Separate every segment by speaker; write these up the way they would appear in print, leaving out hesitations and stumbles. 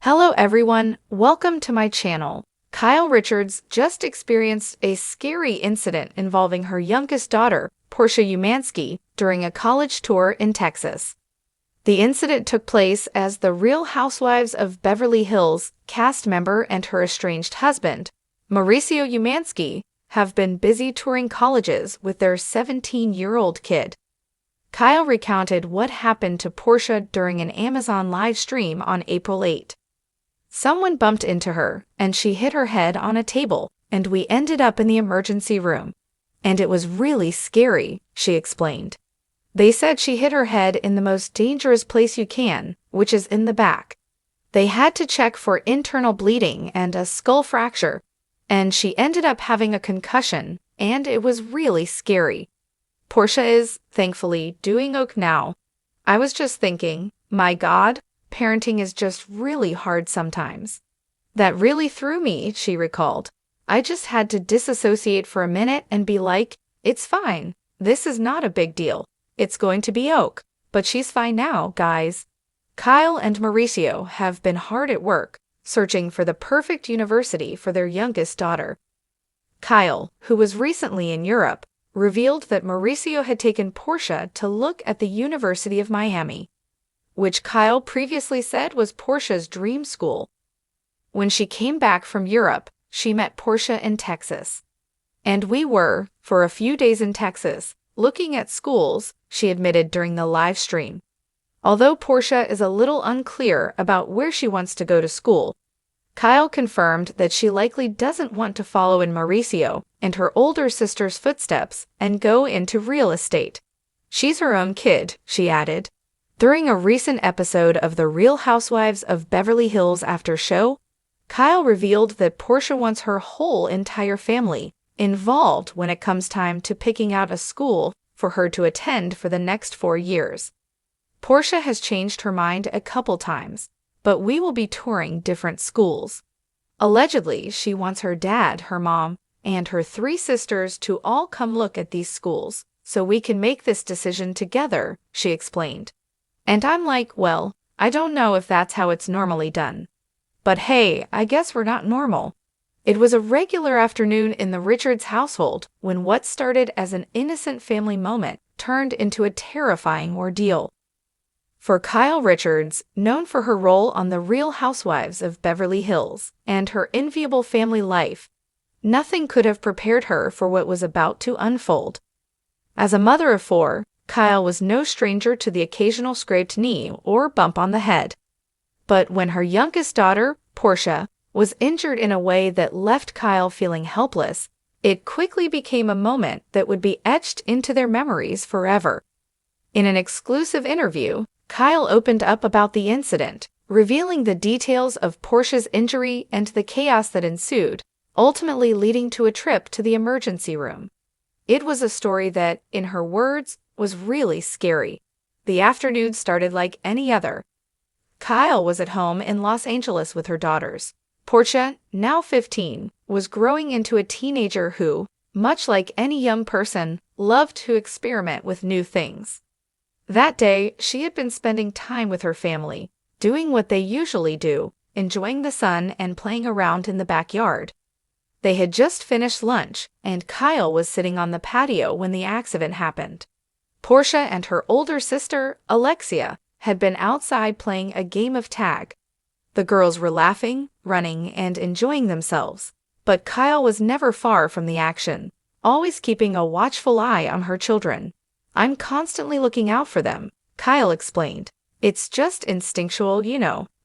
Speaker 1: Hello everyone, welcome to my channel. Kyle Richards just experienced a scary incident involving her youngest daughter, Portia Umansky, during a college tour in Texas. The incident took place as the Real Housewives of Beverly Hills cast member and her estranged husband, Mauricio Umansky, have been busy touring colleges with their 17-year-old kid. Kyle recounted what happened to Portia during an Amazon live stream on April 8. Someone bumped into her, and she hit her head on a table, and we ended up in the emergency room. And it was really scary, she explained. They said she hit her head in the most dangerous place you can, which is in the back. They had to check for internal bleeding and a skull fracture, and she ended up having a concussion, and it was really scary. Portia is, thankfully, doing okay now. I was just thinking, my God, parenting is just really hard sometimes. That really threw me, she recalled. I just had to disassociate for a minute and be like, it's fine. This is not a big deal. It's going to be okay. But she's fine now, guys. Kyle and Mauricio have been hard at work, searching for the perfect university for their youngest daughter. Kyle, who was recently in Europe, revealed that Mauricio had taken Portia to look at the University of Miami, which Kyle previously said was Portia's dream school. When she came back from Europe, she met Portia in Texas. And we were, for a few days in Texas, looking at schools, she admitted during the live stream. Although Portia is a little unclear about where she wants to go to school, Kyle confirmed that she likely doesn't want to follow in Mauricio and her older sister's footsteps and go into real estate. She's her own kid, she added. During a recent episode of The Real Housewives of Beverly Hills after show, Kyle revealed that Portia wants her whole entire family involved when it comes time to picking out a school for her to attend for the next 4 years. Portia has changed her mind a couple times, but we will be touring different schools. Allegedly, she wants her dad, her mom, and her 3 sisters to all come look at these schools so we can make this decision together, she explained. And I'm like, well, I don't know if that's how it's normally done. But hey, I guess we're not normal. It was a regular afternoon in the Richards household when what started as an innocent family moment turned into a terrifying ordeal. For Kyle Richards, known for her role on The Real Housewives of Beverly Hills and her enviable family life, nothing could have prepared her for what was about to unfold. As a mother of 4, Kyle was no stranger to the occasional scraped knee or bump on the head. But when her youngest daughter, Portia, was injured in a way that left Kyle feeling helpless, it quickly became a moment that would be etched into their memories forever. In an exclusive interview, Kyle opened up about the incident, revealing the details of Portia's injury and the chaos that ensued, ultimately leading to a trip to the emergency room. It was a story that, in her words, was really scary. The afternoon started like any other. Kyle was at home in Los Angeles with her daughters. Portia, now 15, was growing into a teenager who, much like any young person, loved to experiment with new things. That day, she had been spending time with her family, doing what they usually do, enjoying the sun and playing around in the backyard. They had just finished lunch, and Kyle was sitting on the patio when the accident happened. Portia and her older sister, Alexia, had been outside playing a game of tag. The girls were laughing, running, and enjoying themselves, but Kyle was never far from the action, always keeping a watchful eye on her children. I'm constantly looking out for them, Kyle explained. It's just instinctual,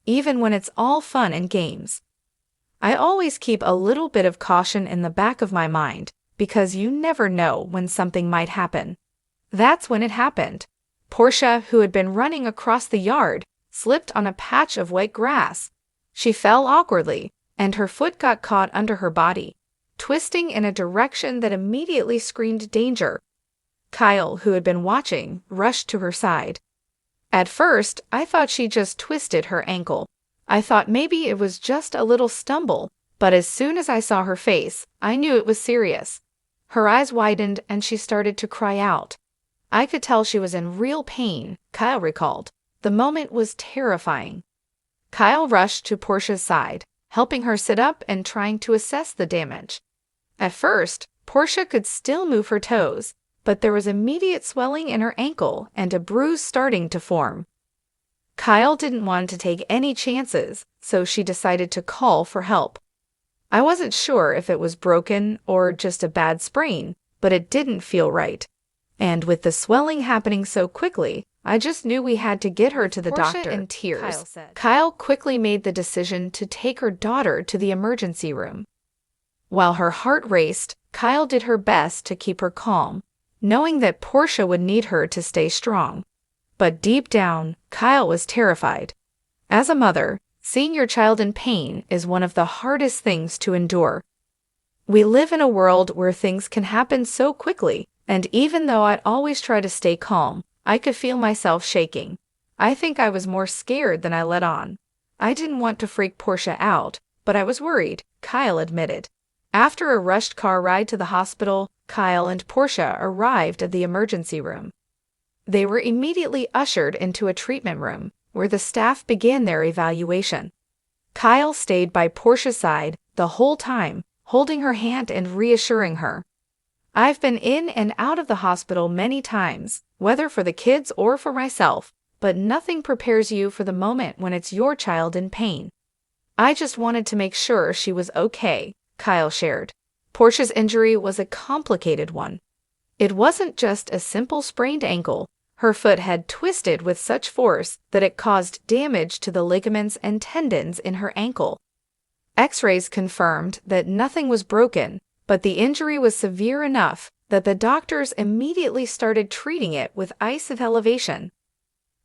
Speaker 1: even when it's all fun and games. I always keep a little bit of caution in the back of my mind, because you never know when something might happen. That's when it happened. Portia, who had been running across the yard, slipped on a patch of wet grass. She fell awkwardly, and her foot got caught under her body, twisting in a direction that immediately screamed danger. Kyle, who had been watching, rushed to her side. At first, I thought she just twisted her ankle. I thought maybe it was just a little stumble, but as soon as I saw her face, I knew it was serious. Her eyes widened and she started to cry out. I could tell she was in real pain, Kyle recalled. The moment was terrifying. Kyle rushed to Portia's side, helping her sit up and trying to assess the damage. At first, Portia could still move her toes, but there was immediate swelling in her ankle and a bruise starting to form. Kyle didn't want to take any chances, so she decided to call for help. I wasn't sure if it was broken or just a bad sprain, but it didn't feel right. And with the swelling happening so quickly, I just knew we had to get her to the doctor. In tears, Kyle said. Kyle quickly made the decision to take her daughter to the emergency room. While her heart raced, Kyle did her best to keep her calm, knowing that Portia would need her to stay strong. But deep down, Kyle was terrified. As a mother, seeing your child in pain is one of the hardest things to endure. We live in a world where things can happen so quickly, and even though I'd always try to stay calm, I could feel myself shaking. I think I was more scared than I let on. I didn't want to freak Portia out, but I was worried, Kyle admitted. After a rushed car ride to the hospital, Kyle and Portia arrived at the emergency room. They were immediately ushered into a treatment room, where the staff began their evaluation. Kyle stayed by Portia's side the whole time, holding her hand and reassuring her. I've been in and out of the hospital many times, whether for the kids or for myself, but nothing prepares you for the moment when it's your child in pain. I just wanted to make sure she was okay, Kyle shared. Portia's injury was a complicated one. It wasn't just a simple sprained ankle. Her foot had twisted with such force that it caused damage to the ligaments and tendons in her ankle. X-rays confirmed that nothing was broken, but the injury was severe enough that the doctors immediately started treating it with ice of elevation.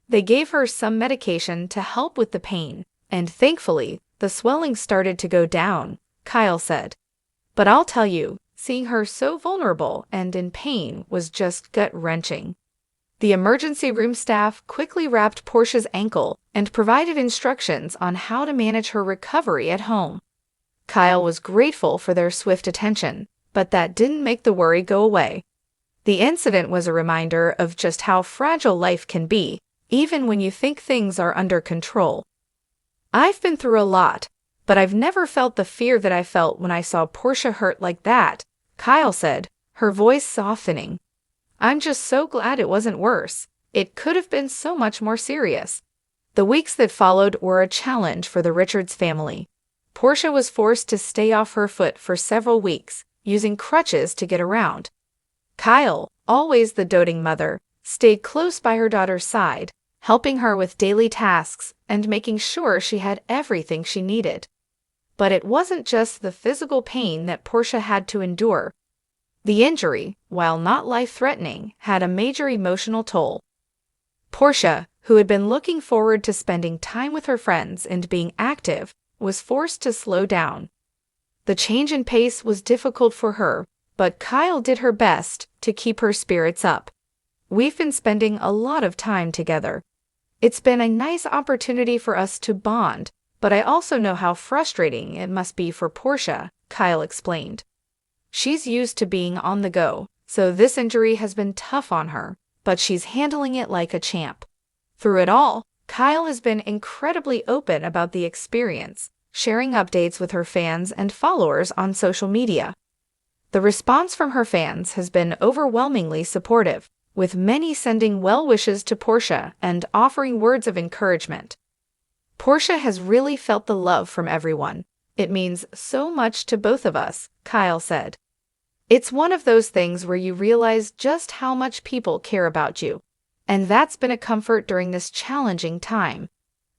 Speaker 1: They gave her some medication to help with the pain, and thankfully, the swelling started to go down, Kyle said. But I'll tell you, seeing her so vulnerable and in pain was just gut-wrenching. The emergency room staff quickly wrapped Portia's ankle and provided instructions on how to manage her recovery at home. Kyle was grateful for their swift attention, but that didn't make the worry go away. The incident was a reminder of just how fragile life can be, even when you think things are under control. I've been through a lot, but I've never felt the fear that I felt when I saw Portia hurt like that, Kyle said, her voice softening. I'm just so glad it wasn't worse. It could have been so much more serious. The weeks that followed were a challenge for the Richards family. Portia was forced to stay off her foot for several weeks, using crutches to get around. Kyle, always the doting mother, stayed close by her daughter's side, helping her with daily tasks and making sure she had everything she needed. But it wasn't just the physical pain that Portia had to endure. The injury, while not life-threatening, had a major emotional toll. Portia, who had been looking forward to spending time with her friends and being active, was forced to slow down. The change in pace was difficult for her, but Kyle did her best to keep her spirits up. We've been spending a lot of time together. It's been a nice opportunity for us to bond, but I also know how frustrating it must be for Portia, Kyle explained. She's used to being on the go, so this injury has been tough on her, but she's handling it like a champ. Through it all, Kyle has been incredibly open about the experience, sharing updates with her fans and followers on social media. The response from her fans has been overwhelmingly supportive, with many sending well wishes to Portia and offering words of encouragement. Portia has really felt the love from everyone. It means so much to both of us, Kyle said. It's one of those things where you realize just how much people care about you, and that's been a comfort during this challenging time.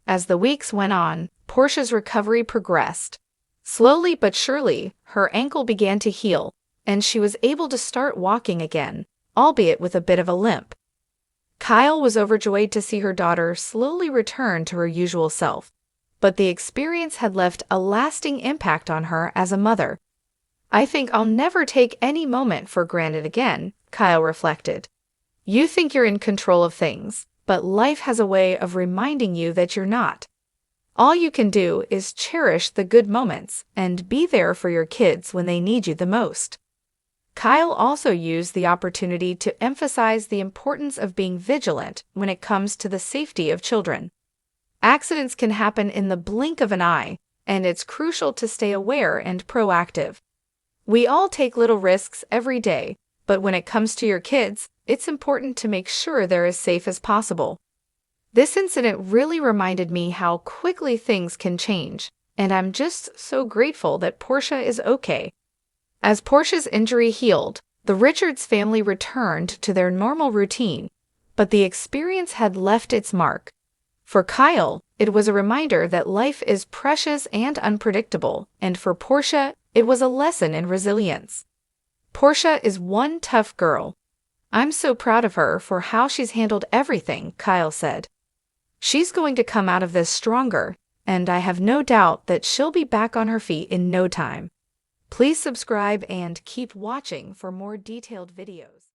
Speaker 1: As the weeks went on, Portia's recovery progressed. Slowly but surely, her ankle began to heal, and she was able to start walking again, albeit with a bit of a limp. Kyle was overjoyed to see her daughter slowly return to her usual self, but the experience had left a lasting impact on her as a mother. I think I'll never take any moment for granted again, Kyle reflected. You think you're in control of things, but life has a way of reminding you that you're not. All you can do is cherish the good moments and be there for your kids when they need you the most. Kyle also used the opportunity to emphasize the importance of being vigilant when it comes to the safety of children. Accidents can happen in the blink of an eye, and it's crucial to stay aware and proactive. We all take little risks every day, but when it comes to your kids, it's important to make sure they're as safe as possible. This incident really reminded me how quickly things can change, and I'm just so grateful that Portia is okay. As Portia's injury healed, the Richards family returned to their normal routine, but the experience had left its mark. For Kyle, it was a reminder that life is precious and unpredictable, and for Portia, it was a lesson in resilience. Portia is one tough girl. I'm so proud of her for how she's handled everything, Kyle said. She's going to come out of this stronger, and I have no doubt that she'll be back on her feet in no time. Please subscribe and keep watching for more detailed videos.